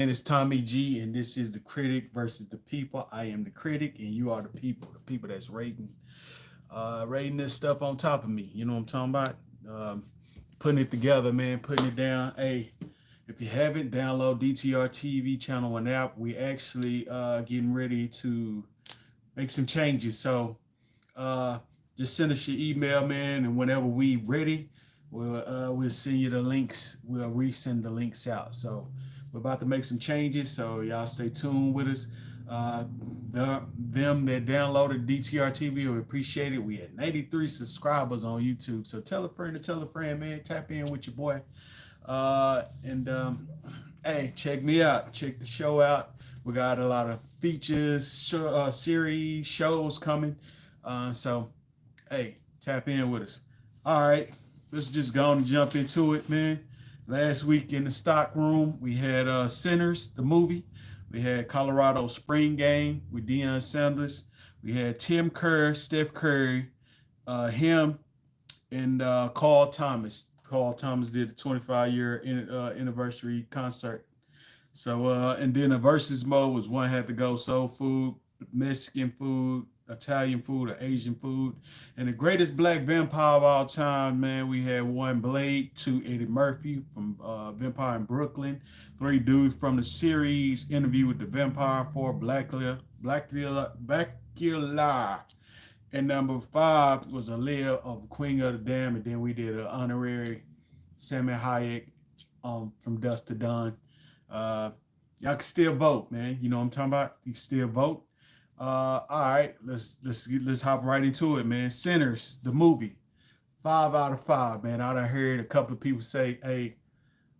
And it's Tommy G, and this is the critic versus the people. I am the critic, and you are the people that's rating this stuff on top of me. You know what I'm talking about? Putting it together, man, putting it down. Hey, if you haven't, download DTR TV channel and app. We actually getting ready to make some changes. So just send us your email, man, and whenever we ready, we'll send you the links. We'll resend the links out. So we're about to make some changes, so y'all stay tuned with us. Uh, them that downloaded DTR TV, we appreciate it. We had 93 subscribers on YouTube, so tell a friend to tell a friend, man. Tap in with your boy, and hey, check me out. Check the show out. We got a lot of features, series, shows coming. So hey, tap in with us. All right, let's just go and jump into it, man. Last week in the stock room, we had Sinners, the movie. We had Colorado Spring Game with Deion Sanders. We had Tim Kerr, Steph Curry, him, and Carl Thomas. Carl Thomas did a 25-year anniversary concert. So, and then the versus mode was one had to go soul food, Mexican food, Italian food, or Asian food. And the greatest black vampire of all time, man, we had one Blade, two Eddie Murphy from Vampire in Brooklyn, three dudes from the series Interview with the Vampire, four Blackula. And number five was a Leah of Queen of the Dam. And then we did an honorary Sammy Hayek from Dust to Dawn. Y'all can still vote, man. You know what I'm talking about? You can still vote. All right, let's hop right into it, man. Sinners, the movie, 5 out of 5, man. I done heard a couple of people say, "Hey,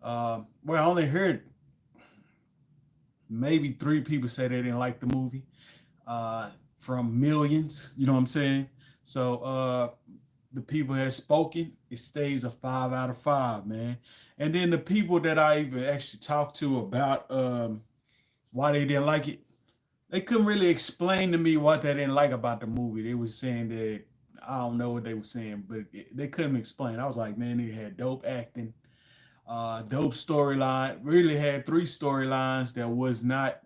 well, I only heard maybe 3 people say they didn't like the movie, from millions." You know what I'm saying? So, the people have spoken. It stays a 5 out of 5, man. And then the people that I even actually talked to about why they didn't like it, they couldn't really explain to me what they didn't like about the movie. They were saying that I don't know what they were saying, but they couldn't explain. I was like, man, they had dope acting, dope storyline. Really had 3 storylines that was not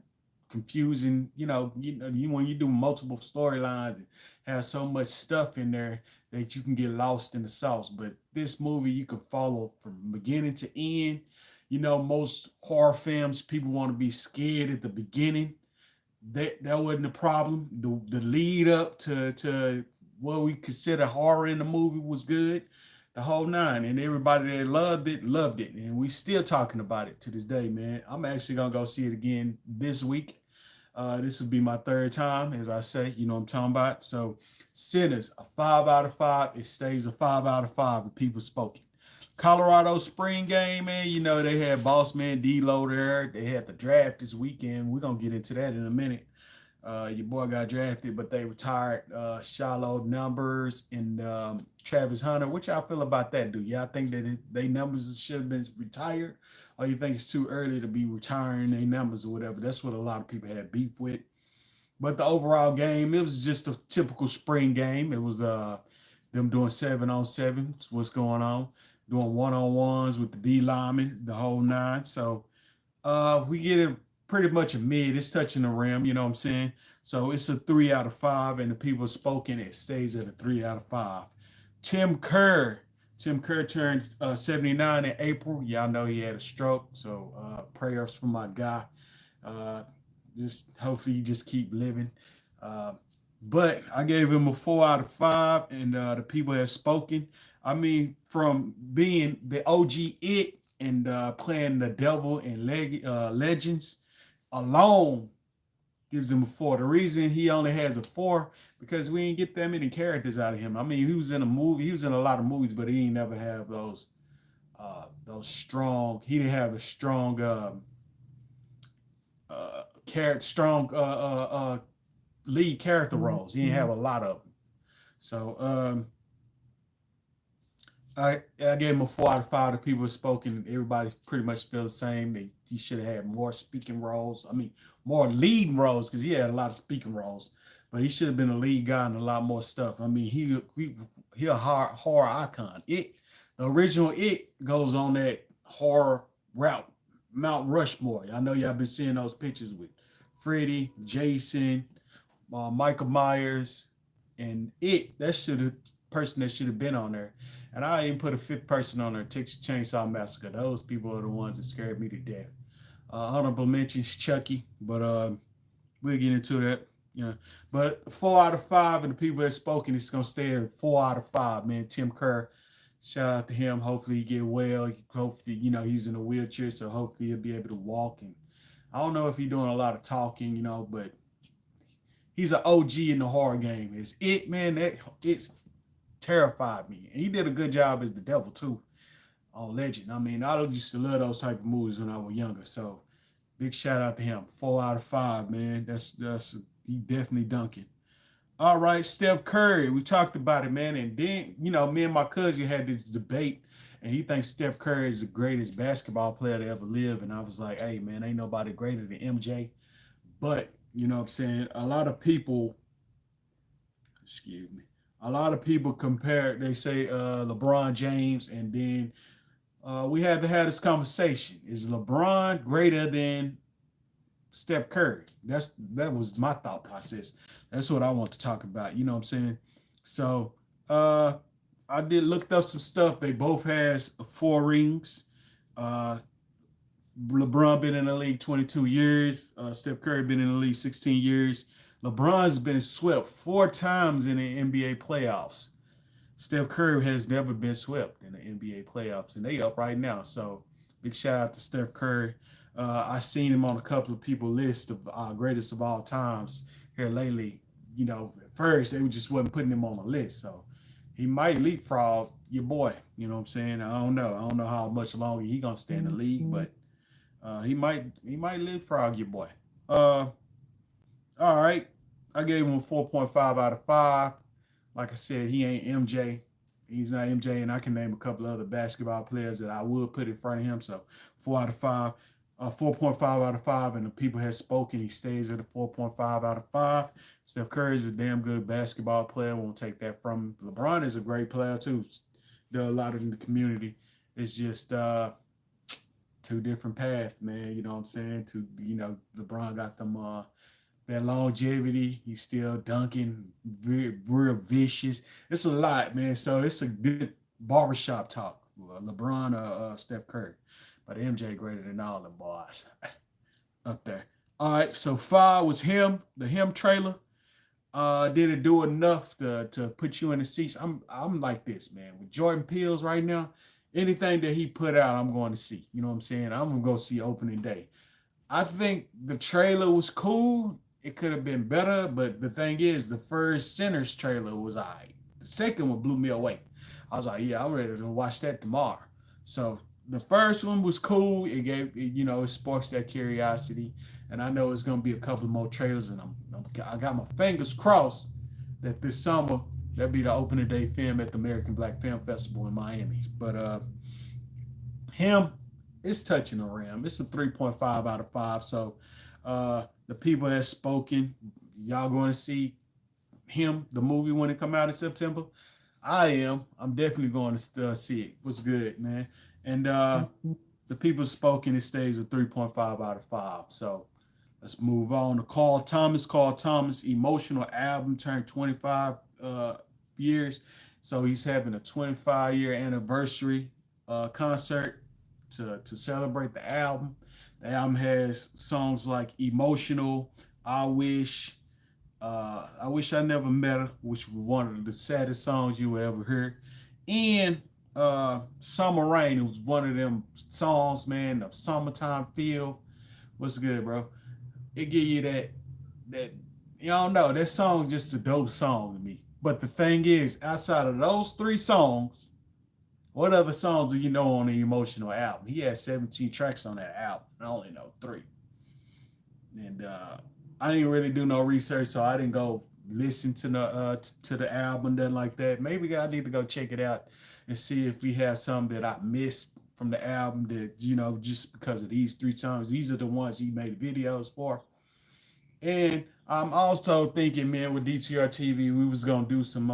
confusing. You when you do multiple storylines, and have so much stuff in there that you can get lost in the sauce. But this movie you can follow from beginning to end. Most horror films, people want to be scared at the beginning. That wasn't the problem. The lead up to what we consider horror in the movie was good, the whole nine, and everybody that loved it, and we still talking about it to this day, man. I'm actually gonna go see it again this week. This will be my 3rd time, as I say. You know what I'm talking about. So, Sinners, a 5 out of 5. It stays a 5 out of 5. The people spoken. Colorado Spring Game, man. They had Boss Man D-Lo there. They had the draft this weekend. We're going to get into that in a minute. Your boy got drafted, but they retired Shiloh Numbers and Travis Hunter. What y'all feel about that, dude? Y'all think that they numbers should have been retired? Or you think it's too early to be retiring their numbers or whatever? That's what a lot of people had beef with. But the overall game, it was just a typical spring game. It was them doing 7-on-7. What's going on? Doing one-on-ones with the D lineman, the whole nine. So we get it pretty much a mid. It's touching the rim, you know what I'm saying? So it's a 3 out of 5, and the people spoken, it stays at a 3 out of 5. Tim Kerr. Tim Kerr turned 79 in April. Y'all know he had a stroke. So prayers for my guy. Just hopefully you just keep living. But I gave him a 4 out of 5, and the people have spoken. I mean, from being the OG It and playing the devil in Legends alone gives him a 4. The reason he only has a 4 because we didn't get that many characters out of him. I mean, he was in a movie, he was in a lot of movies, but he ain't never have those strong. He didn't have a strong lead character roles. He didn't have a lot of them. So I gave him a 4 out of 5. The people have spoken. Everybody pretty much feel the same. He should have had more speaking roles. I mean, more lead roles because he had a lot of speaking roles. But he should have been a lead guy in a lot more stuff. I mean, he a horror icon. The original It goes on that horror route. Mount Rushmore. I know y'all been seeing those pictures with Freddie, Jason, Michael Myers, and that should have person that should have been on there. And I even put a fifth person on there, Texas Chainsaw Massacre. Those people are the ones that scared me to death. Honorable mentions Chucky, but we'll get into that. But 4 out of 5, and the people that spoken, it's gonna stay at 4 out of 5. Man, Tim Kerr, shout out to him. Hopefully he get well. Hopefully, he's in a wheelchair, so hopefully he'll be able to walk. And I don't know if he's doing a lot of talking, but he's an OG in the horror game. It's it, man. It's terrified me, and he did a good job as the devil too on Legend. I mean, I used to love those type of movies when I was younger. So big shout out to him. 4 out of 5, man. That's he definitely dunking. All right, Steph Curry. We talked about it, man. And then, me and my cousin had this debate, and he thinks Steph Curry is the greatest basketball player to ever live. And I was like, hey, man, ain't nobody greater than MJ. But, you know what I'm saying? A lot of people compare, they say LeBron James, and then we had to have this conversation. Is LeBron greater than Steph Curry? That was my thought process. That's what I want to talk about. You know what I'm saying? So I did looked up some stuff. They both has 4 rings. LeBron been in the league 22 years. Steph Curry been in the league 16 years. LeBron's been swept 4 times in the NBA playoffs. Steph Curry has never been swept in the NBA playoffs, and they up right now. So big shout out to Steph Curry. I seen him on a couple of people's list of greatest of all times here lately. At first they just wasn't putting him on the list, so he might leapfrog your boy. You know what I'm saying? I don't know how much longer he gonna stay in the league, but he might leapfrog your boy. All right, I gave him a 4.5 out of 5. Like I said, he ain't MJ. He's not MJ, and I can name a couple of other basketball players that I would put in front of him. So 4 out of 5. 4.5 out of 5, and the people have spoken. He stays at a 4.5 out of 5. Steph Curry is a damn good basketball player. Won't take that from him. LeBron is a great player too. There are a lot in the community. It's just 2 different paths, man. You know what I'm saying? LeBron got them that longevity. He's still dunking, real vicious. It's a lot, man. So it's a good barbershop talk. LeBron, Steph Curry. But MJ greater than all the boys up there. All right, so 5 was him, the him trailer. Did it do enough to put you in the seats? I'm like this, man. With Jordan Peele right now, anything that he put out, I'm going to see. You know what I'm saying? I'm going to go see opening day. I think the trailer was cool. It could have been better, but the thing is, the first Sinners trailer was all right. The second one blew me away. I was like, yeah, I'm ready to watch that tomorrow. So the first one was cool. It sparks that curiosity, and I know it's gonna be a couple more trailers, and I got my fingers crossed that this summer that'll be the opening day film at the American Black Film Festival in Miami. But him, it's touching the rim. It's a 3.5 out of 5. So the people that spoken, y'all going to see him, the movie, when it come out in September? I am. I'm definitely going to see it. What's good, man? And the people spoken, it stays a 3.5 out of 5. So let's move on to Carl Thomas. Carl Thomas, emotional album, turned 25 years. So he's having a 25-year anniversary concert to celebrate the album. The album has songs like Emotional, I Wish I Never Met Her, which was one of the saddest songs you ever heard. And Summer Rain, it was one of them songs, man, the summertime feel. What's good, bro? It give you that you don't know, that song just a dope song to me. But the thing is, outside of those 3 songs, what other songs do you know on the Emotional album? He has 17 tracks on that album. I only know 3. And I didn't really do no research, so I didn't go listen to the album, nothing like that. Maybe I need to go check it out and see if we have some that I missed from the album that, just because of these 3 songs. These are the ones he made videos for. And I'm also thinking, man, with DTR TV, we was gonna do some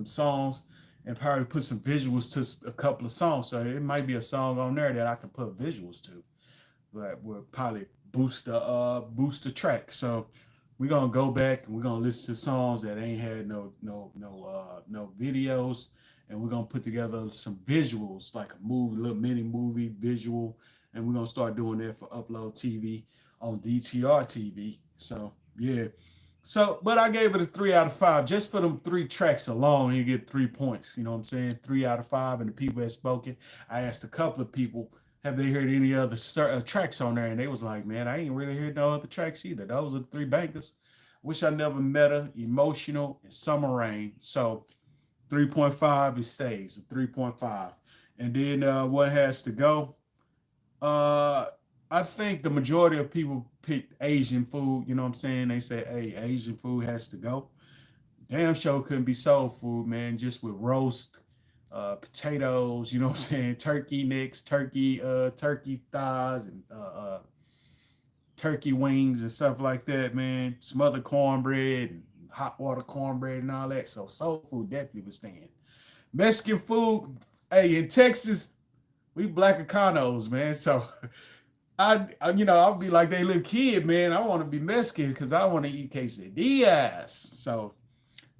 songs and probably put some visuals to a couple of songs. So it might be a song on there that I can put visuals to. but we'll probably boost the track. So we're gonna go back and we're gonna listen to songs that ain't had no videos, and we're gonna put together some visuals like a movie, little mini movie visual, and we're gonna start doing that for Upload TV on DTR TV. So yeah. So, but I gave it a 3 out of 5 just for them 3 tracks alone. You get 3 points. You know what I'm saying? 3 out of 5, and the people that spoken. I asked a couple of people, have they heard any other tracks on there? And they was like, man, I ain't really heard no other tracks either. Those are the 3 bangers. Wish I never met her. Emotional and Summer Rain. So 3.5, it stays a 3.5. And then what has to go? Uh, I think the majority of people pick Asian food. You know what I'm saying? They say, hey, Asian food has to go. Damn show couldn't be soul food, man, just with roast, potatoes, you know what I'm saying? Turkey necks, turkey thighs, and turkey wings and stuff like that, man. Smothered cornbread and hot water cornbread and all that. So soul food definitely was staying. Mexican food, hey, in Texas, we black Econos, man. So I'll be like they little kid, man. I want to be Mexican because I want to eat quesadillas. So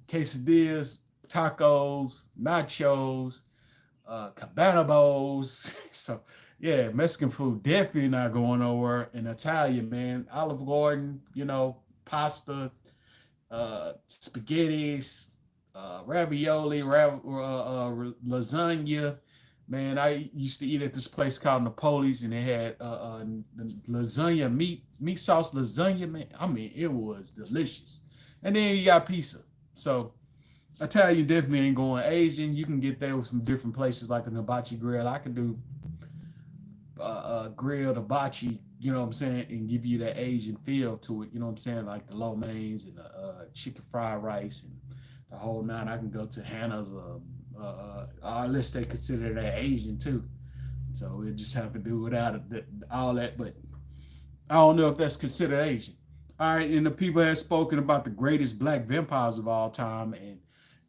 quesadillas, tacos, nachos, cabana bowls. So yeah, Mexican food definitely not going nowhere. And Italian, man, Olive Garden, pasta, spaghettis, ravioli, lasagna. Man, I used to eat at this place called Napoli's, and they had lasagna, meat sauce lasagna, man. I mean, it was delicious. And then you got pizza. So Italian definitely ain't going. Asian, you can get there with some different places like a hibachi grill. I can do grilled hibachi, you know what I'm saying, and give you that Asian feel to it, you know what I'm saying, like the lo meins and the chicken fried rice and the whole nine. I can go to Hannah's, unless they consider that Asian too. So it just have to do without all that, but I don't know if that's considered Asian. All right, and the people have spoken about the greatest black vampires of all time, and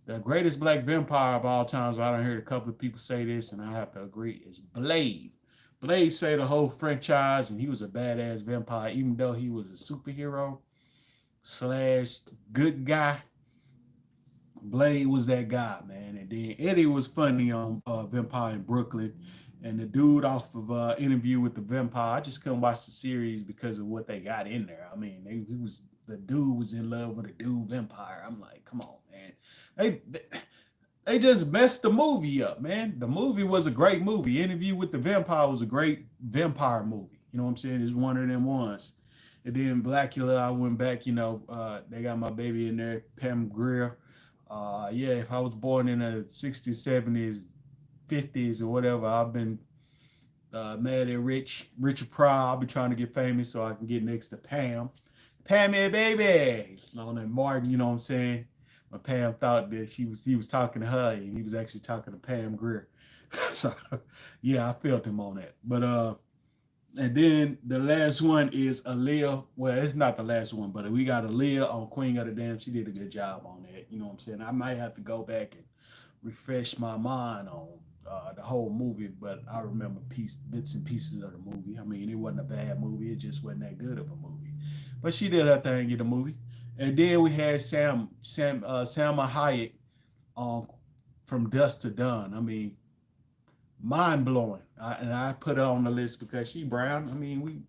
the greatest black vampire of all times, I done heard a couple of people say this, and I have to agree, is Blade. Blade saved the whole franchise, and he was a badass vampire, even though he was a superhero slash good guy. Blade was that guy, man. And then Eddie was funny on Vampire in Brooklyn. And the dude off of Interview with the Vampire, I just couldn't watch the series because of what they got in there. I mean, the dude was in love with a dude vampire. I'm like, come on, man. They just messed the movie up, man. The movie was a great movie. Interview with the Vampire was a great vampire movie. You know what I'm saying? It's one of them ones. And then Blackula, I went back, they got my baby in there, Pam Grier. Yeah, if I was born in the 60s, 70s, 50s, or whatever, I've been mad at Richard Pryor. I'll be trying to get famous so I can get next to Pam. Pammy, baby. On that Martin, you know what I'm saying? When Pam thought that he was talking to her, and he was actually talking to Pam Grier. So, yeah, I felt him on that. But, and then the last one is Aaliyah. Well, it's not the last one, but we got Aaliyah on Queen of the Damned. She did a good job on that. You know what I'm saying? I might have to go back and refresh my mind on the whole movie, but I remember bits and pieces of the movie. I mean, it wasn't a bad movie. It just wasn't that good of a movie. But she did her thing in the movie. And then we had Salma Hayek on From Dusk to Dawn. I mean, mind blowing. And I put her on the list because she brown. I mean,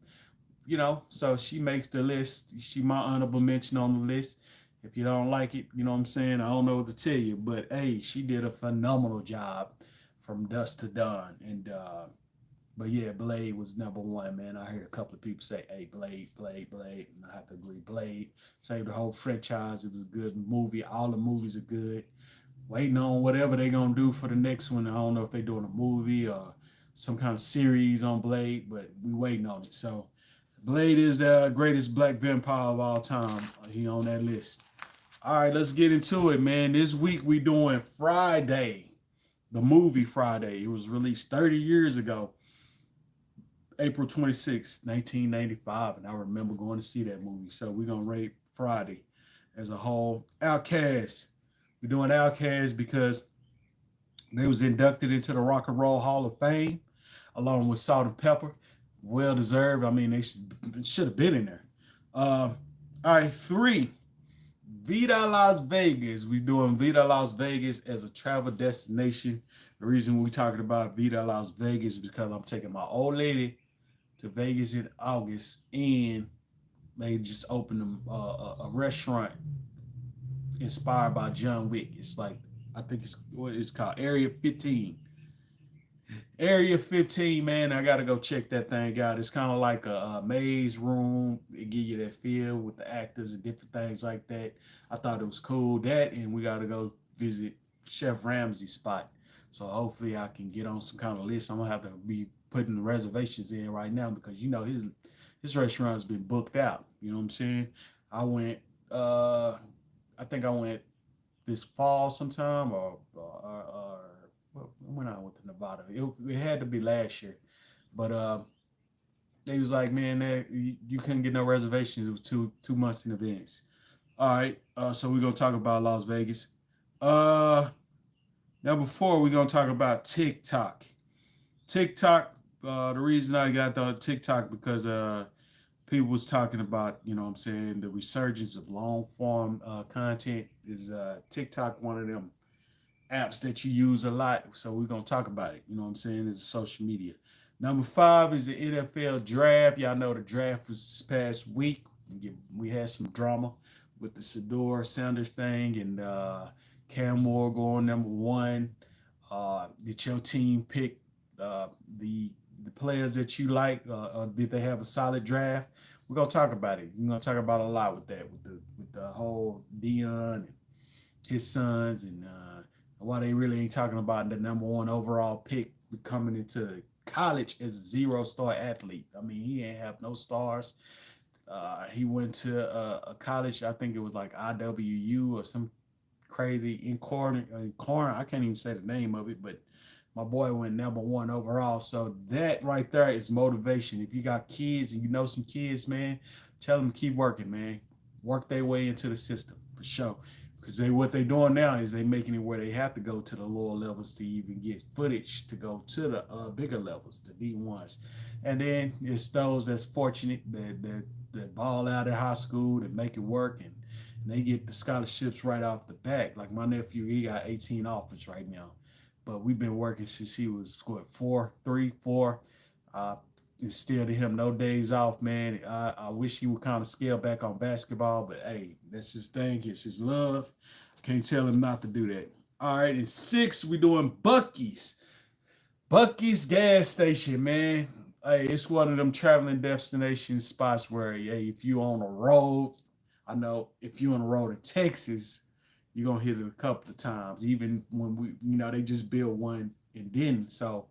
so she makes the list. She my honorable mention on the list. If you don't like it, you know what I'm saying? I don't know what to tell you. But hey, she did a phenomenal job From Dusk to Dawn. And but yeah, Blade was number one, man. I heard a couple of people say, hey, Blade. And I have to agree. Blade saved the whole franchise. It was a good movie. All the movies are good. Waiting on whatever they're going to do for the next one. I don't know if they're doing a movie or some kind of series on Blade, but we waiting on it. So Blade is the greatest black vampire of all time. He on that list. All right, let's get into it, man. This week we doing Friday, the movie Friday. It was released 30 years ago, April 26, 1995, and I remember going to see that movie. So we're going to rate Friday as a whole. Outkast. We're doing Outkast because they was inducted into the Rock and Roll Hall of Fame along with Salt and Pepper. well deserved. I mean, they should have been in there. All right, 3. Vida Las Vegas. We doing Vida Las Vegas as a travel destination. The reason we talking about Vida Las Vegas is because I'm taking my old lady to Vegas in August, and they just opened a restaurant inspired by John Wick. It's like, I think it's what it's called, Area 15. Area 15, man, I gotta go check that thing out. It's kind of like a maze room. It give you that feel with the actors and different things like that. I thought it was cool. That, and we gotta go visit Chef Ramsay's spot. So hopefully I can get on some kind of list. I'm gonna have to be putting the reservations in right now because his restaurant's been booked out. You know what I'm saying? I went I think I went this fall sometime or when I went to Nevada. It had to be last year, but they was like, man, you couldn't get no reservations. It was 2 months in advance. All right, so we're gonna talk about Las Vegas. Uh, Now before we're gonna talk about TikTok. TikTok. The reason I got the TikTok because people was talking about, you know what I'm saying, the resurgence of long form content. Is TikTok one of them apps that you use a lot? So we're gonna talk about it. You know what I'm saying? It's social media. Number 5 is the NFL draft. Y'all know the draft was this past week. We had some drama with the Shedeur Sanders thing and Cam Moore going number 1. Did your team pick the players that you like? Or did they have a solid draft? We're gonna talk about it. We're gonna talk about a lot with that, with the whole Dion and his sons, and why they really ain't talking about the number 1 overall pick coming into college as a 0-star athlete. I mean, he ain't have no stars. He went to a college, I think it was like IWU or some crazy in corner. I can't even say the name of it, but my boy went number 1 overall. So that right there is motivation. If you got kids and you know some kids, man, tell them to keep working, man. Work their way into the system for sure. Because what they doing now is they making it where they have to go to the lower levels to even get footage to go to the bigger levels, the D1s. And then it's those that's fortunate that ball out of high school, that make it work, and they get the scholarships right off the bat. Like my nephew, he got 18 offers right now. But we've been working since he was, what, 4. Instilled in him no days off, man. I wish he would kind of scale back on basketball, but hey, that's his thing. It's his love. Can't tell him not to do that. All right, in 6, we're doing Buc-ee's. Buc-ee's gas station, man. Hey, it's one of them traveling destination spots where, hey, if you on a road, I know if you on a road in Texas, you're gonna hit it a couple of times. Even when they just built one in Denton. So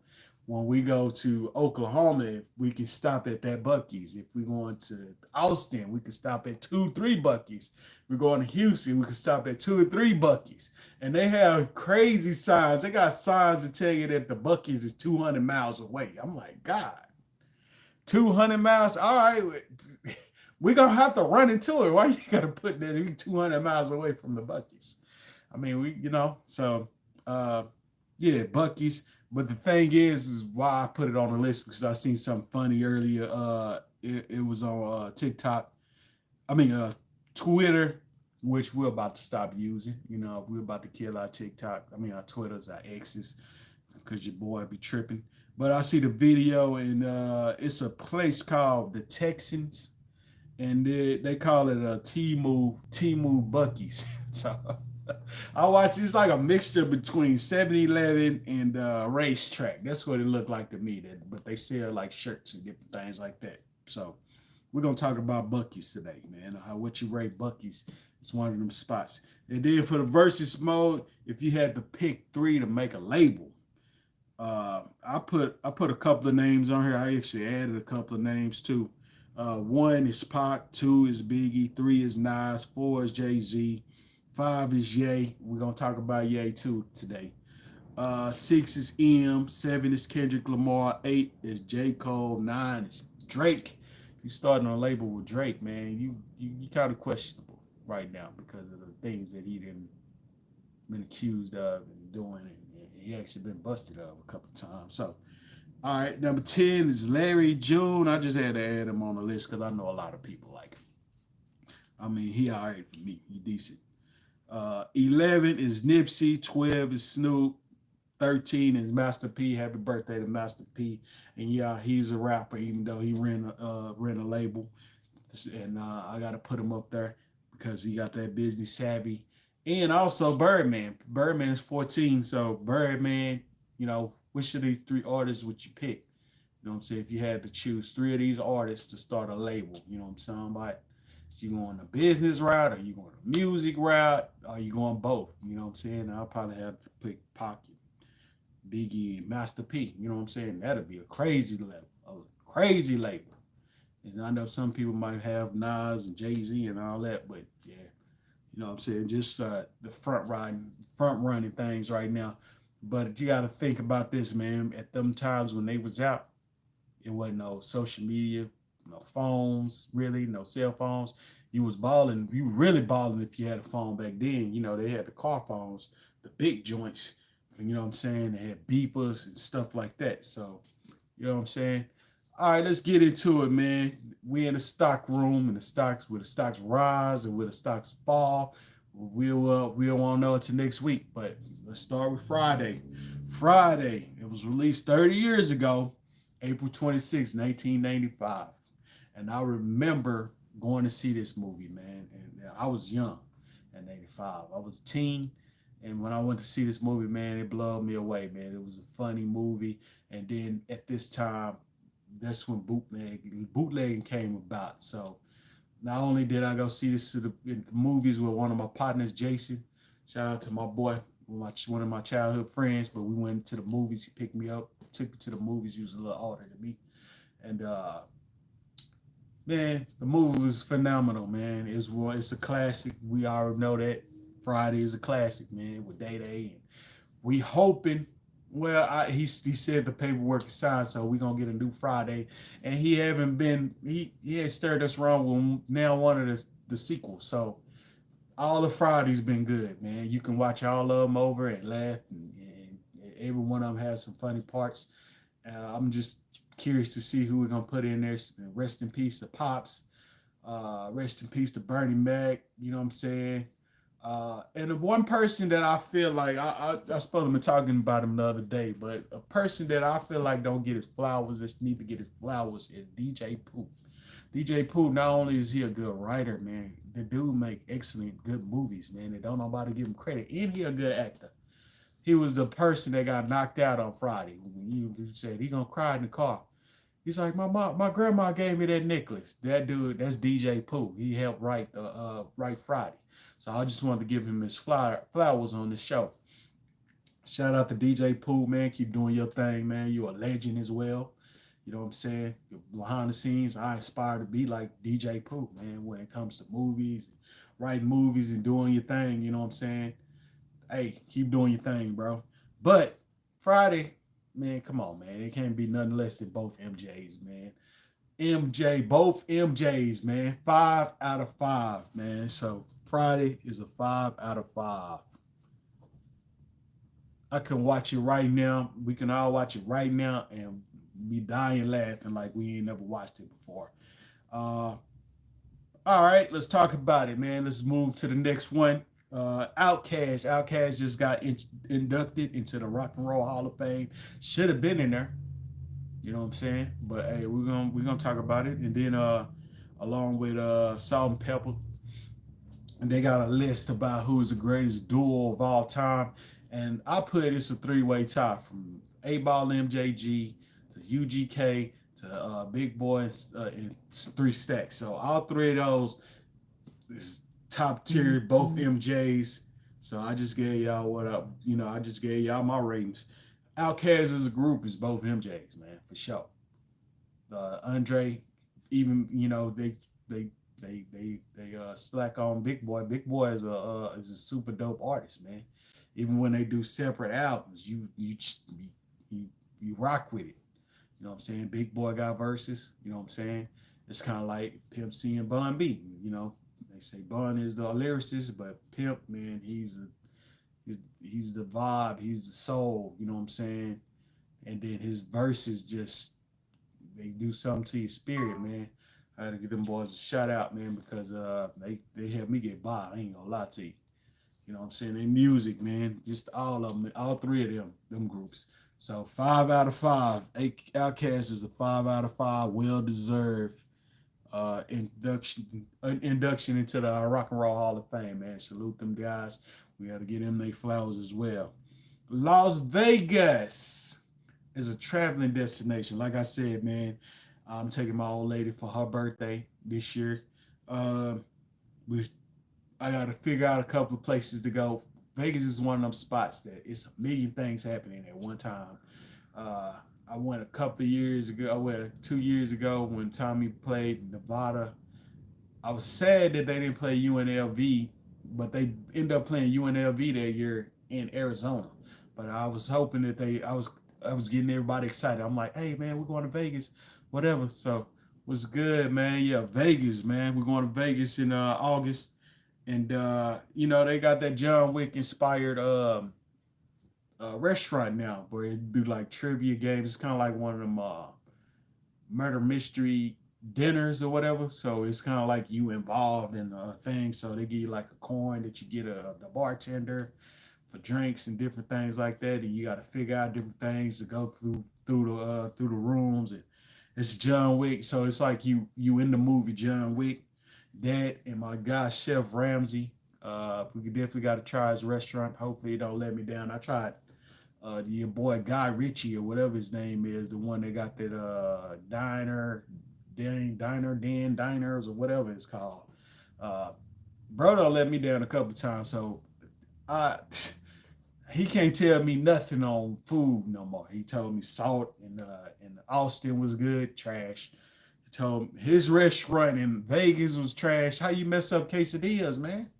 when we go to Oklahoma, we can stop at that Buc-ee's. If we're going to Austin, we can stop at 2-3 Buc-ee's. If we're going to Houston, we can stop at 2 or 3 Buc-ee's. And they have crazy signs. They got signs that tell you that the Buc-ee's is 200 miles away. I'm like, God, 200 miles? All right, we're going to have to run into it. Why you got to put that 200 miles away from the Buc-ee's? I mean, so, yeah, Buc-ee's. But the thing is why I put it on the list, because I seen something funny earlier. It was on TikTok. I mean, Twitter, which we're about to stop using. We're about to kill our TikTok. I mean, our Twitters, our X's, because your boy be tripping. But I see the video, and it's a place called the Texans, and they call it a Temu Buc-ee's. So I watched. It's like a mixture between 7-Eleven and racetrack. That's what it looked like to me. But they sell like shirts and different things like that. So we're gonna talk about Buc-ee's today, man. What you rate Buc-ee's? It's one of them spots. And then for the versus mode, if you had to pick 3 to make a label, I put a couple of names on here. I actually added a couple of names too. 1 is Pac, 2 is Biggie, 3 is Nas, 4 is Jay-Z. 5 is Ye. We're going to talk about Ye too today. 6 is M. 7 is Kendrick Lamar. 8 is J. Cole. 9 is Drake. If you're starting a label with Drake, man, you kind of questionable right now because of the things that he been accused of and doing, and he actually been busted of a couple of times. So All right, number 10 is Larry June. I just had to add him on the list because I know a lot of people like him. I mean, he all right for me. He decent. 11 is Nipsey. 12 is Snoop. 13 is Master P. Happy birthday to Master P. And yeah, he's a rapper, even though he ran a label. And I got to put him up there because he got that business savvy. And also Birdman. Birdman is 14. So Birdman, which of these three artists would you pick? You know what I'm saying? If you had to choose three of these artists to start a label, you know what I'm saying? Like, you going the business route, or you going the music route, or you going both? You know what I'm saying? I'll probably have to pick Pocket, Biggie, and Master P. You know what I'm saying? That'd be a crazy label, And I know some people might have Nas and Jay-Z and all that, but yeah, you know what I'm saying? Just the front running things right now. But you got to think about this, man. At them times when they was out, it wasn't no social media, no phones, really, no cell phones. You was balling. You were really balling if you had a phone back then. They had the car phones, the big joints. You know what I'm saying? They had beepers and stuff like that. So, you know what I'm saying? All right, let's get into it, man. We in the stock room, and will the stocks rise or will the stocks fall? We won't know until next week. But let's start with Friday. Friday, it was released 30 years ago, April 26, 1995. And I remember going to see this movie, man. And I was young in 85. I was a teen. And when I went to see this movie, man, it blew me away, man. It was a funny movie. And then at this time, that's when bootlegging came about. So not only did I go see this in the movies with one of my partners, Jason. Shout out to my boy, one of my childhood friends. But we went to the movies. He picked me up, took me to the movies. He was a little older than me. And man, the movie was phenomenal, man. It's a classic. We already know that. Friday is a classic, man, with Day Day. And we hoping, he said the paperwork is signed, so we're going to get a new Friday. And he had stirred us wrong with now one of the sequels. So all the Fridays been good, man. You can watch all of them over and laugh. And every one of them has some funny parts. I'm just curious to see who we're going to put in there. Rest in peace to Pops. Rest in peace to Bernie Mac. You know what I'm saying? And the one person that I feel like, I supposed to be talking about him the other day, but a person that I feel like don't get his flowers, that need to get his flowers, is DJ Pooh. DJ Pooh, not only is he a good writer, man, the dude make excellent, good movies, man. And don't nobody give him credit. And he a good actor. He was the person that got knocked out on Friday. He said he gonna cry in the car. He's like, my grandma gave me that necklace. That dude, that's DJ Pooh. He helped write Friday. So I just wanted to give him his flowers on the show. Shout out to DJ Pooh, man. Keep doing your thing, man. You're a legend as well. You know what I'm saying? Behind the scenes, I aspire to be like DJ Pooh, man, when it comes to movies, writing movies and doing your thing. You know what I'm saying? Hey, keep doing your thing, bro. But Friday, man, come on, man. It can't be nothing less than both MJs, man. Both MJs, man. 5 out of 5, man. So Friday is a 5 out of 5. I can watch it right now. We can all watch it right now and be dying laughing like we ain't never watched it before. All right, let's talk about it, man. Let's move to the next one. Outkast. Outkast just got inducted into the Rock and Roll Hall of Fame. Should have been in there. You know what I'm saying? But hey, we're gonna talk about it. And then along with Salt and Pepper. And they got a list about who's the greatest duo of all time. And I put it's a three-way tie from 8Ball MJG to UGK to Big Boy and 3 Stacks. So all three of those is top tier, both MJs. So I just gave y'all what up. I just gave y'all my ratings. Outkast as a group is both MJs, man, for sure. Andre, even they slack on Big Boy. Big Boy is a super dope artist, man. Even when they do separate albums, you rock with it. You know what I'm saying? Big Boy got verses. You know what I'm saying? It's kind of like Pimp C and Bun B. They say Bun is the lyricist, but Pimp, man, he's the vibe. He's the soul. You know what I'm saying? and then his verses just they do something to your spirit, man. I had to give them boys a shout out, man, because they helped me get by. I ain't gonna lie to you. You know what I'm saying? They music, man. Just all of them, all three of them groups. So 5 out of 5. Outkast is a 5 out of 5. Well deserved induction into the Rock and Roll Hall of Fame, man. Salute them guys. We got to get them their flowers as well. Las Vegas is a traveling destination. Like I said, man, I'm taking my old lady for her birthday this year. Uh, we I got to figure out a couple of places to go. Vegas is one of them spots that it's a million things happening at one time. Uh, I went a couple of years ago. I went 2 years ago when Tommy played Nevada. I was sad that they didn't play UNLV, but they ended up playing UNLV that year in Arizona. But I was hoping that I was getting everybody excited. I'm like, hey man, we're going to Vegas, whatever. So what's good, man? Yeah, Vegas, man. We're going to Vegas in August. And they got that John Wick inspired restaurant now where they do like trivia games. It's kind of like one of them murder mystery dinners or whatever. So it's kind of like you involved in a thing. So they give you like a coin that you get the bartender for drinks and different things like that. And you got to figure out different things to go through the rooms. And it's John Wick, so it's like you in the movie John Wick. That and my guy Chef Ramsay. We definitely got to try his restaurant. Hopefully, he don't let me down. I tried your boy Guy Ritchie or whatever his name is, the one that got that diners or whatever it's called. Uh, Bro don't let me down a couple of times, so I he can't tell me nothing on food no more. He told me salt and Austin was good, trash. He told me his restaurant in Vegas was trash. How you mess up quesadillas, man?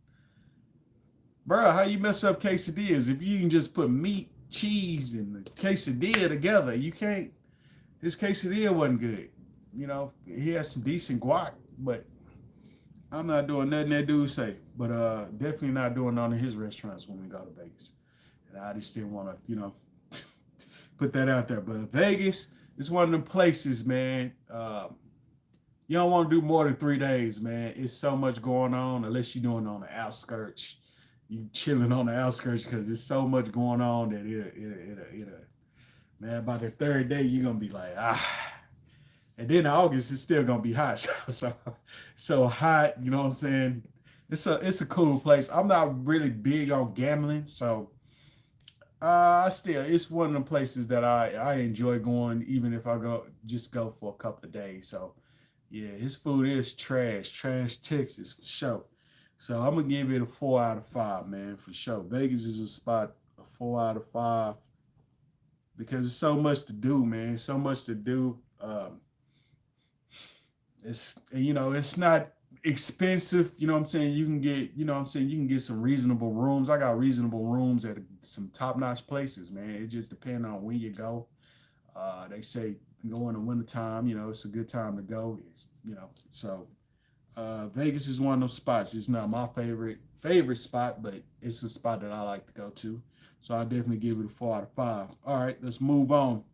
Bro, how you mess up quesadillas? If you can just put meat, cheese, and the quesadilla together, you can't. His quesadilla wasn't good. He had some decent guac, but I'm not doing nothing that dude say. But definitely not doing none of his restaurants when we go to Vegas. And I just didn't want to, put that out there. But Vegas is one of them places, man. You don't want to do more than 3 days, man. It's so much going on, unless you're doing it on the outskirts. You chilling on the outskirts because there's so much going on that man, by the third day, you're going to be like, ah. And then August is still going to be hot. So hot, you know what I'm saying? It's a cool place. I'm not really big on gambling, so it's one of the places that I enjoy going, even if I go for a couple of days. So yeah, his food is trash Texas for sure. So I'm gonna give it a 4 out of 5, man, for sure. Vegas is a spot, a 4 out of 5, because there's so much to do, man. So much to do. It's not expensive. You know what I'm saying? You can get some reasonable rooms. I got reasonable rooms at some top-notch places, man. It just depends on when you go. They say go in the wintertime, it's a good time to go. Vegas is one of those spots. It's not my favorite spot, but it's a spot that I like to go to. So I definitely give it a 4 out of 5. All right, let's move on.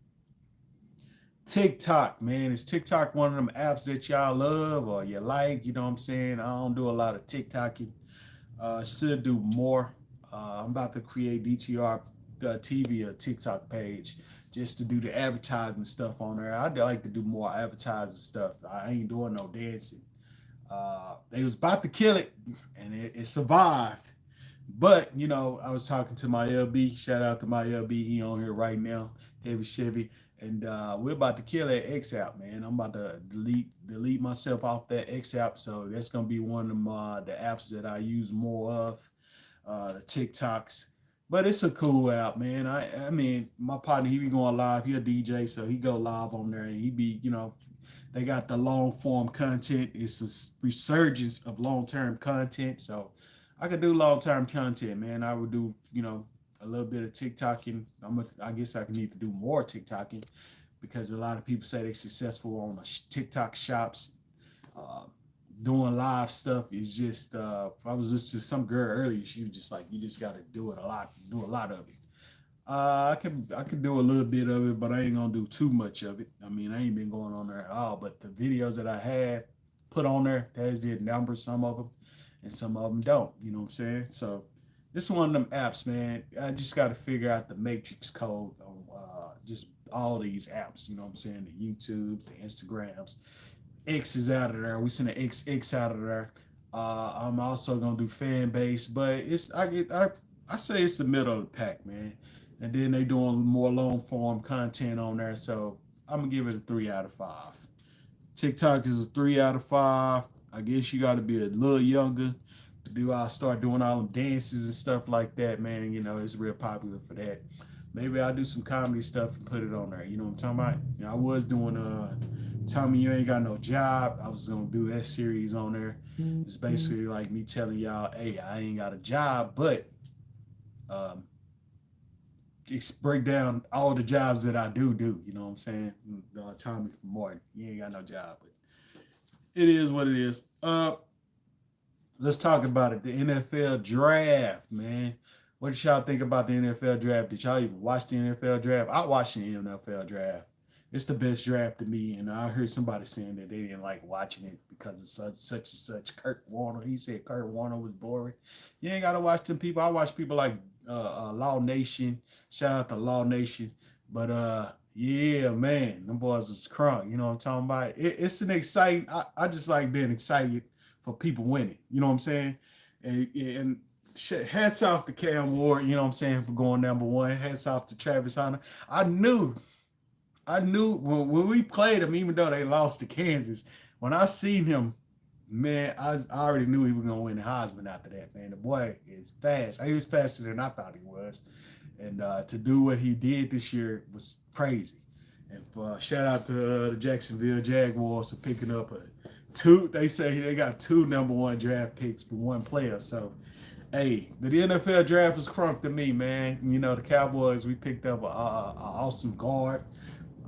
TikTok, man. Is TikTok one of them apps that y'all love or you like? You know what I'm saying? I don't do a lot of TikToking. Should do more. I'm about to create DTR TV, a TikTok page, just to do the advertising stuff on there. I'd like to do more advertising stuff. I ain't doing no dancing. They was about to kill it, and it survived. But, I was talking to my LB. Shout out to my LB. He on here right now, Heavy Chevy. And we're about to kill that X app, man. I'm about to delete myself off that X app. So that's going to be one of them, the apps that I use more of, the TikToks. But it's a cool app, man. I mean, my partner, he be going live. He a DJ, so he go live on there. And he be, they got the long form content. It's a resurgence of long-term content. So I could do long-term content, man. I would do, a little bit of TikToking. I guess I need to do more TikToking because a lot of people say they're successful on the TikTok shops. Doing live stuff is just, I was listening to some girl earlier. She was just like, you just got to do a lot of it. I can do a little bit of it, but I ain't gonna do too much of it. I mean, I ain't been going on there at all. But the videos that I had put on there, there's the numbers, some of them, and some of them don't. You know what I'm saying? So this is one of them apps, man. I just got to figure out the matrix code on just all these apps. You know what I'm saying? The YouTubes, the Instagrams, X is out of there. We send the X out of there. I'm also gonna do fan base, but I say it's the middle of the pack, man. And then they doing more long form content on there, so I'm gonna give it a 3 out of 5. TikTok is a 3 out of 5. I guess you got to be a little younger to do. I start doing all them dances and stuff like that, man. You know, it's real popular for that. Maybe I'll do some comedy stuff and put it on there. You know what I'm talking about? You know, I was doing Tell Me You Ain't Got No Job. I was gonna do that series on there. It's basically like me telling y'all, hey, I ain't got a job, but um, just break down all the jobs that I do. You know what I'm saying? Tommy from Martin, you ain't got no job, but it is what it is. Let's talk about it. The NFL draft, man. What did y'all think about the NFL draft? Did y'all even watch the NFL draft? I watched the NFL draft. It's the best draft to me, and I heard somebody saying that they didn't like watching it because of such and such. Kurt Warner, he said Kurt Warner was boring. You ain't gotta watch them people. I watch people like Law Nation. Shout out to Law Nation. But yeah, man, them boys was crunk. You know what I'm talking about? It's an exciting. I just like being excited for people winning. You know what I'm saying? And shit, hats off to Cam Ward. You know what I'm saying, for going #1. Hats off to Travis Hunter. I knew when we played him, even though they lost to Kansas, when I seen him, man, I already knew he was gonna win the Heisman after that, man. The boy is fast. He was faster than I thought he was. And to do what he did this year was crazy. And shout out to the Jacksonville Jaguars for picking up they say they got 2 #1 draft picks for one player. So, hey, the NFL draft was crunk to me, man. You know, the Cowboys, we picked up an awesome guard.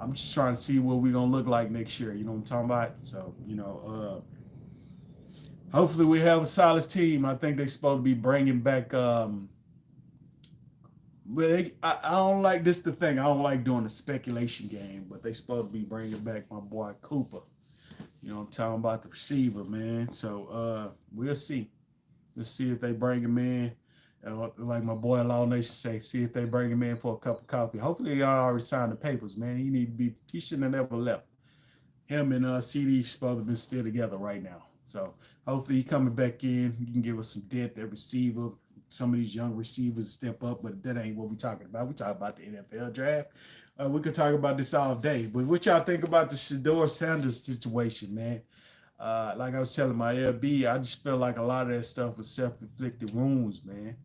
I'm just trying to see what we're going to look like next year. You know what I'm talking about? So, you know, hopefully we have a solid team. I think they're supposed to be bringing back but I don't like this. The thing, I don't like doing the speculation game, but they supposed to be bringing back my boy Cooper. You know what I'm talking about, the receiver, man. So we'll see. Let's see if they bring him in. Like my boy Law Nation say, see if they bring him in for a cup of coffee. Hopefully y'all already signed the papers, man. He shouldn't have never left. Him and CD supposed to have been still together right now. So hopefully he coming back in. He can give us some depth at receiver. Some of these young receivers step up, but that ain't what we're talking about. We talk about the NFL draft. We could talk about this all day. But what y'all think about the Shedeur Sanders situation, man? Like I was telling my LB, I just feel like a lot of that stuff was self-inflicted wounds, man.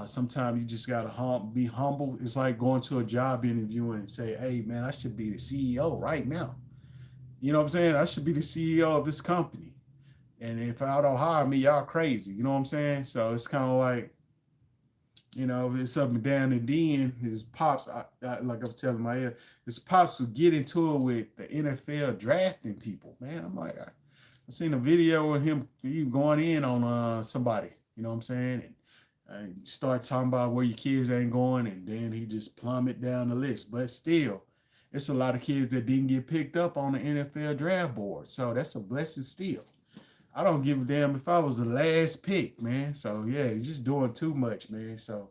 Sometimes you just gotta be humble. It's like going to a job interview and say, hey, man, I should be the CEO right now. You know what I'm saying? I should be the CEO of this company. And if y'all don't hire me, y'all crazy. You know what I'm saying? So it's kind of like, you know, it's up and down. And then his pops, like I was telling my his pops would get into it with the NFL drafting people. Man, I'm like, I seen a video of him going in on somebody. You know what I'm saying? And start talking about where your kids ain't going, and then he just plummet down the list. But still, it's a lot of kids that didn't get picked up on the NFL draft board. So that's a blessing still. I don't give a damn if I was the last pick, man. So yeah, he's just doing too much, man. So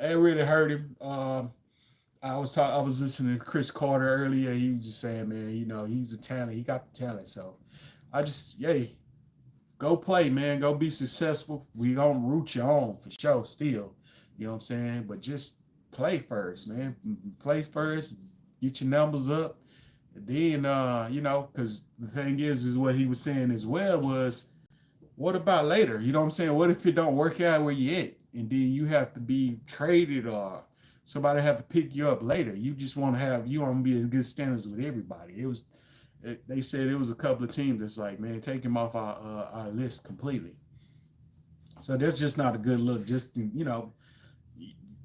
it really hurt him. I was listening to Chris Carter earlier. He was just saying, man, you know, he's a talent. He got the talent. So I just, go play, man. Go be successful. We gonna root you on for sure still. You know what I'm saying? But just play first, man. Play first. Get your numbers up. Then, you know, because the thing is what he was saying as well was, what about later? You know what I'm saying? What if it don't work out where you at? And then you have to be traded or somebody have to pick you up later. You just want to be in good standards with everybody. They said it was a couple of teams that's like, man, take him off our list completely. So that's just not a good look. Just, you know,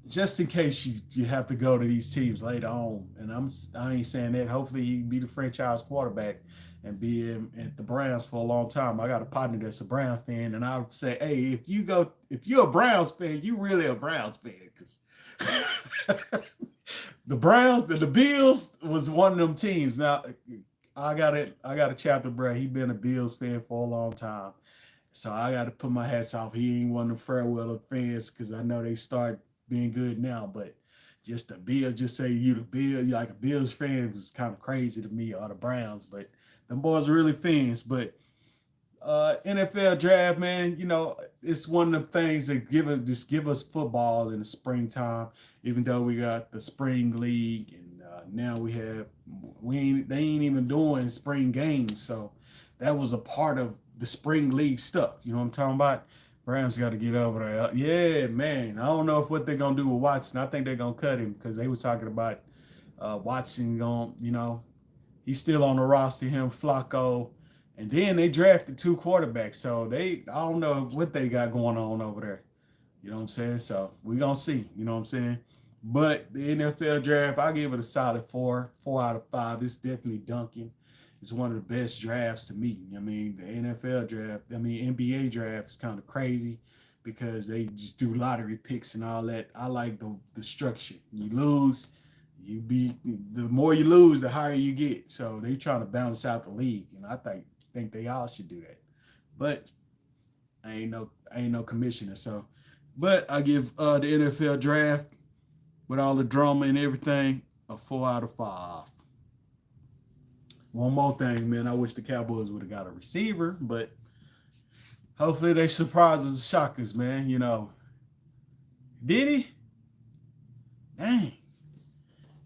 just in case you have to go to these teams later on. And I ain't saying that. Hopefully he be the franchise quarterback and being at the Browns for a long time. I got a partner that's a Browns fan, and I would say, hey, if you're a Browns fan, you really a Browns fan, because the Browns and the Bills was one of them teams. Now, I got a chapter, bro. He been a Bills fan for a long time. So I got to put my hats off. He ain't one of the Fairweather fans, because I know they start being good now. But just the Bills, just say you the Bills, you like a Bills fan, was kind of crazy to me, or the Browns. But them boys are really fans. But NFL draft, man, it's one of the things that give us football in the springtime. Even though we got the spring league, and now they ain't even doing spring games. So that was a part of the spring league stuff. You know what I'm talking about? Rams got to get over there. Yeah, man. I don't know what they're gonna do with Watson. I think they're gonna cut him, because they were talking about Watson he's still on the roster, him, Flacco. And then they drafted 2 quarterbacks. So I don't know what they got going on over there. You know what I'm saying? So we're going to see. You know what I'm saying? But the NFL draft, I give it a solid 4 out of 5. It's definitely dunking. It's one of the best drafts to me. I mean, the NFL draft, NBA draft is kind of crazy, because they just do lottery picks and all that. I like the structure. You lose, the more you lose, the higher you get. So they trying to balance out the league. And I think they all should do that. But I ain't no commissioner. So, but I give the NFL draft, with all the drama and everything, a 4 out of 5. One more thing, man. I wish the Cowboys would have got a receiver, but hopefully they surprise us and shock us, man. Did he? Dang.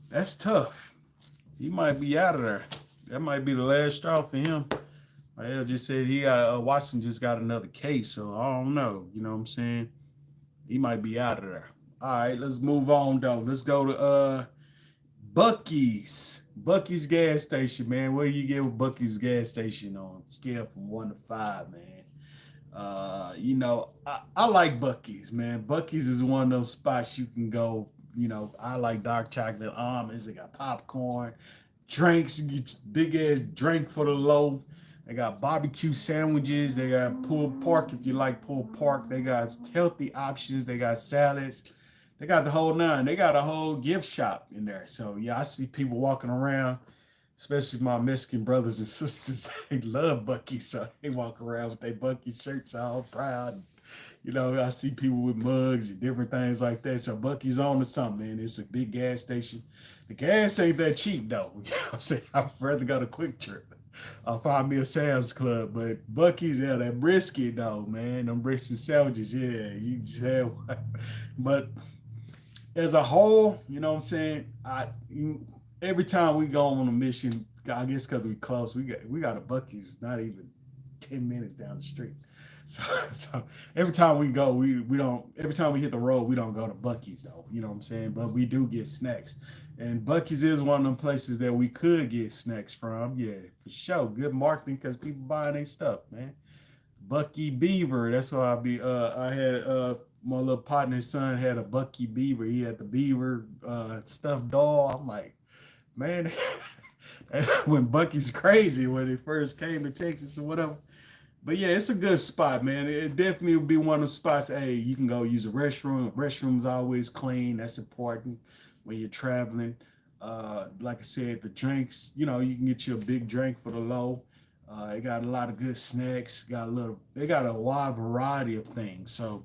That's tough. He might be out of there. That might be the last straw for him. I just said Watson just got another case, so I don't know. You know what I'm saying? He might be out of there. All right, let's move on, though. Let's go to Buc-ee's. Buc-ee's gas station, man. What do you get with Buc-ee's gas station on a scale from 1 to 5, man? I like Buc-ee's, man. Buc-ee's is one of those spots you can go. I like dark chocolate almonds. They got popcorn, drinks, big ass drink for the low. They got barbecue sandwiches. They got pulled pork if you like pulled pork. They got healthy options. They got salads. They got the whole 9. They got a whole gift shop in there. So, yeah, I see people walking around, especially my Mexican brothers and sisters. They love Buc-ee's, so they walk around with their Buc-ee's shirts all proud. I see people with mugs and different things like that. So Buc-ee's on to something, man. It's a big gas station. The gas ain't that cheap, though. You know what I'm saying? I'd rather go to Quick Trip. I'll find me a Sam's Club. But Buc-ee's, yeah, that brisket, though, man. Them brisket sandwiches, yeah. You just have one. But as a whole, you know what I'm saying? Every time we go on a mission, I guess because we close, we got a Buc-ee's not even 10 minutes down the street. So every time we go, we don't. Every time we hit the road, we don't go to Buc-ee's, though. You know what I'm saying? But we do get snacks, and Buc-ee's is one of them places that we could get snacks from. Yeah, for sure. Good marketing, because people buying their stuff, man. Bucky Beaver. That's what I had my little partner's son had a Bucky Beaver. He had the beaver stuffed doll. I'm like, man, when Bucky's crazy when it first came to Texas or whatever. But yeah, it's a good spot, man. It definitely would be one of the spots. Hey, you can go use a restroom. Restroom's always clean. That's important when you're traveling. Like I said, the drinks, you can get you a big drink for the low. They got a lot of good snacks. They got a wide variety of things. So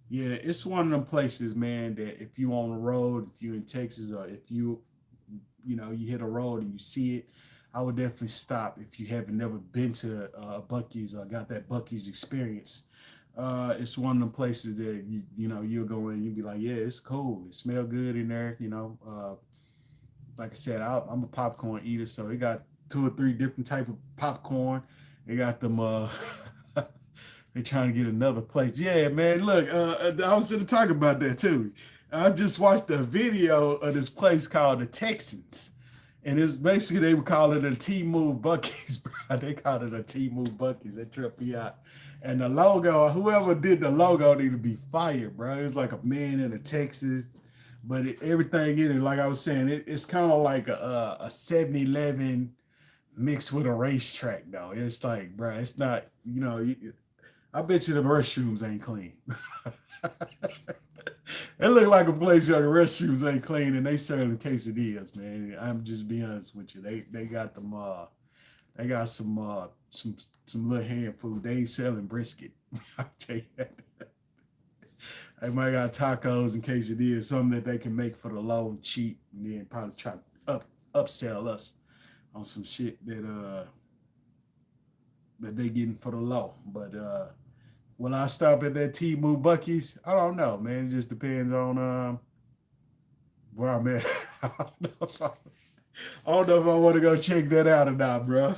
yeah, it's one of them places, man, that if you on the road, if you in Texas, or if you hit a road and you see it, I would definitely stop if you haven't never been to Buc-ee's or got that Buc-ee's experience. It's one of them places that you'll go in and you'll be like, yeah, it's cool. It smells good in there. Like I said, I'm a popcorn eater, so they got 2 or 3 different type of popcorn. They got them. They trying to get another place. Yeah, man. Look, I was going to talk about that too. I just watched a video of this place called the Texans. And it's basically, they would call it a Temu Buc-ee's, bro. They called it a Temu Buc-ee's. That tripped me out. And the logo, whoever did the logo need to be fired, bro. It was like a man in a Texas. But everything in it, like I was saying, it's kind of like a 7-Eleven mixed with a racetrack though. It's like, bro, it's not, I bet you the restrooms ain't clean. It look like a place where the restrooms ain't clean and they serving quesadillas, man. I'm just being honest with you. They got them they got some little hand food. They ain't selling brisket. I'll tell you that. They might got tacos and quesadillas, something that they can make for the low and cheap, and then probably try to upsell us on some shit that they getting for the low. But will I stop at that Temu Buc? I don't know, man. It just depends on where I'm at. I don't know if I want to go check that out or not, bro.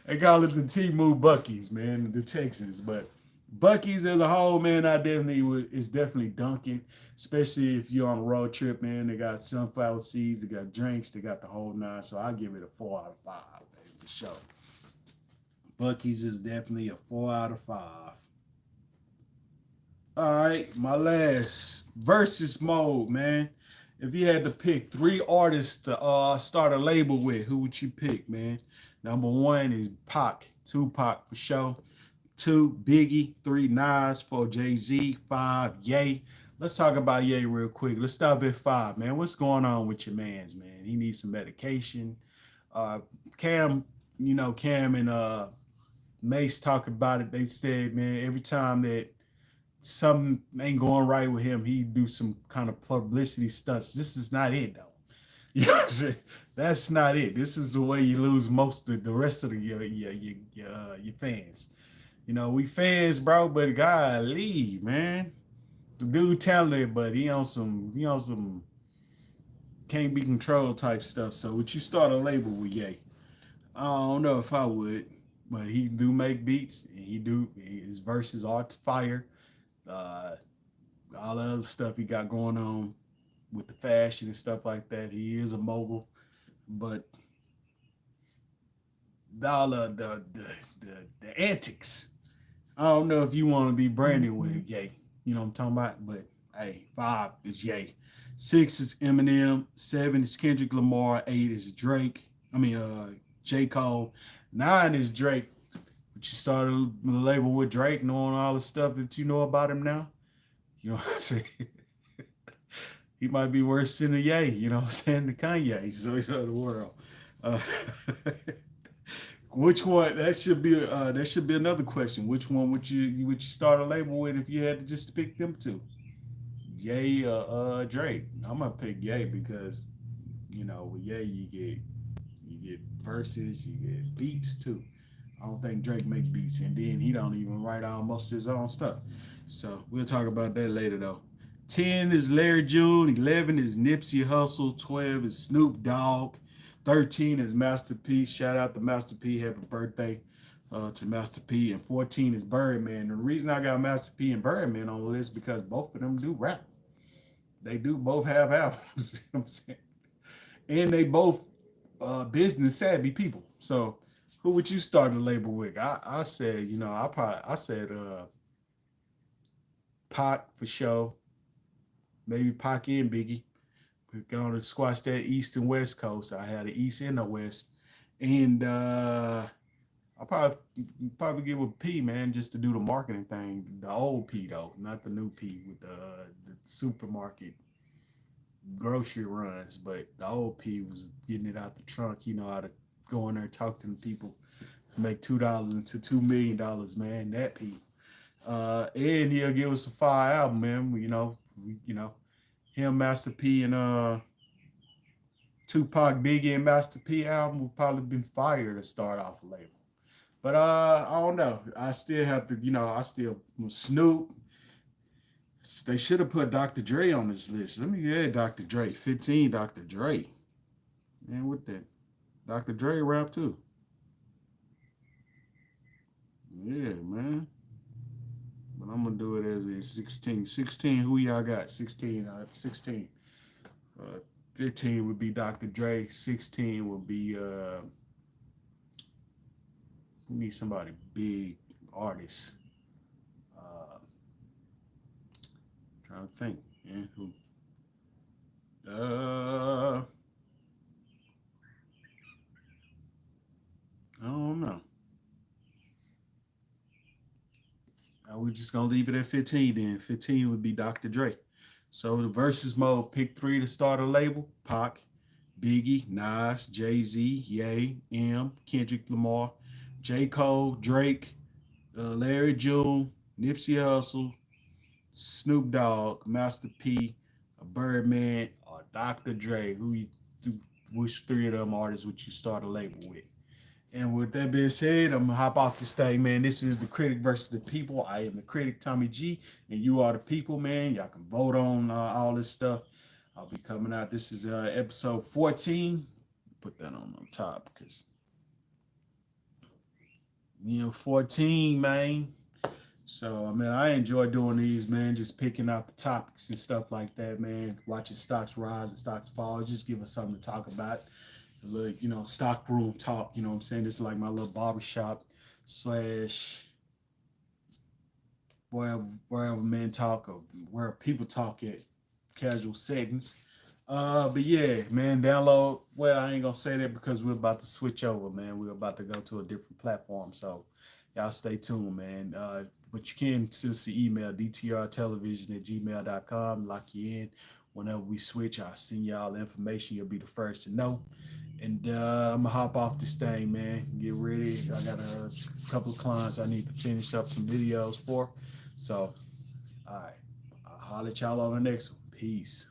They call it the Temu Buc, man, the Texans. But Buc-ee's as a whole, man, it's definitely dunking, especially if you're on a road trip, man. They got sunflower seeds, they got drinks, they got the whole nine. So I give it a 4 out of 5, man, for sure. Buc-ee's is definitely a 4 out of 5. All right, my last versus mode, man. If you had to pick 3 artists to start a label with, who would you pick, man? Number 1 is Pac, Tupac for sure. 2, Biggie. 3, Nas. 4, Jay-Z. 5, Ye. Let's talk about Ye real quick. Let's stop at 5, man. What's going on with your mans, man? He needs some medication. Cam and Mace talk about it. They said, man, every time that something ain't going right with him, he do some kind of publicity stunts. This is not it, though. You know what I'm saying? That's not it. This is the way you lose most of the rest of your fans. We fans, bro, but golly, man. The dude talented, but he on some can't be controlled type stuff. So would you start a label with Ye? I don't know if I would, but he do make beats, and his verses are fire. All the other stuff he got going on with the fashion and stuff like that. He is a mogul, but all the antics. I don't know if you want to be branded with it, Ye. You know what I'm talking about? But hey, 5 is Ye. 6 is Eminem. 7 is Kendrick Lamar. 8 is J. Cole. 9 is Drake. But you started the label with Drake, knowing all the stuff that you know about him now. You know what I'm saying? He might be worse than the Ye, you know what I'm saying, the Kanye, so the world. Which one? That should be another question. Which one would you start a label with if you had to just pick them 2? Ye or Drake? I'm gonna pick Ye because with Ye you get verses, you get beats too. I don't think Drake make beats, and then he don't even write almost his own stuff. So we'll talk about that later though. 10 is Larry June. 11 is Nipsey Hussle. 12 is Snoop Dogg. 13 is Master P. Shout out to Master P. Happy birthday to Master P. And 14 is Birdman. And the reason I got Master P and Birdman on the list because both of them do rap. They do both have albums. You know what I'm saying? And they both business savvy people. So who would you start a label with? I said, I said Pac for sure. Maybe Pac and Biggie. We're going to squash that East and West Coast. I had the East and the West. And I'll probably give a P, man, just to do the marketing thing. The old P, though, not the new P with the supermarket grocery runs. But the old P was getting it out the trunk. You know how to go in there and talk to the people, make $2 into $2 million, man. That P. And he'll give us a fire album, man. Him, Master P, and Tupac, Biggie, and Master P album would probably been fire to start off a label. But I don't know. I still have to, Snoop. They should have put Dr. Dre on this list. Let me get Dr. Dre. 15, Dr. Dre. Man, what that? Dr. Dre rap too. Yeah, man. But I'm gonna do it as a 16. 16, who y'all got? 16. 16. 15 would be Dr. Dre. 16 would be we need somebody big artist. Trying to think. Yeah, who? don't know. We're just gonna leave it at 15 then. 15 would be Dr. Dre. So the versus mode, pick three to start a label: Pac, Biggie, Nas, Jay-Z, Ye, Kendrick Lamar, J. Cole, Drake, Larry June, Nipsey Hussle, Snoop Dogg, Master P, Birdman, or Dr. Dre. Which three of them artists would you start a label with? And with that being said, I'm gonna hop off this thing, man. This is the Critic versus the People. I am the Critic, Tommy G, and you are the people, man. Y'all can vote on all this stuff. I'll be coming out. This is episode 14. Put that on top because 14, man. So I mean, I enjoy doing these, man. Just picking out the topics and stuff like that, man. Watching stocks rise and stocks fall. Just give us something to talk about. Like, stockroom talk, you know what I'm saying? This is like my little barbershop slash wherever men talk or where people talk at casual settings. But yeah, man, download. Well, I ain't gonna say that because we're about to switch over, man. We're about to go to a different platform. So y'all stay tuned, man. But you can still see email dtrtelevision@gmail.com. Lock you in. Whenever we switch, I'll send y'all the information. You'll be the first to know. And I'm gonna hop off this thing, man. Get ready. I got a couple of clients I need to finish up some videos for. So, all right. I'll holler at y'all on the next one. Peace.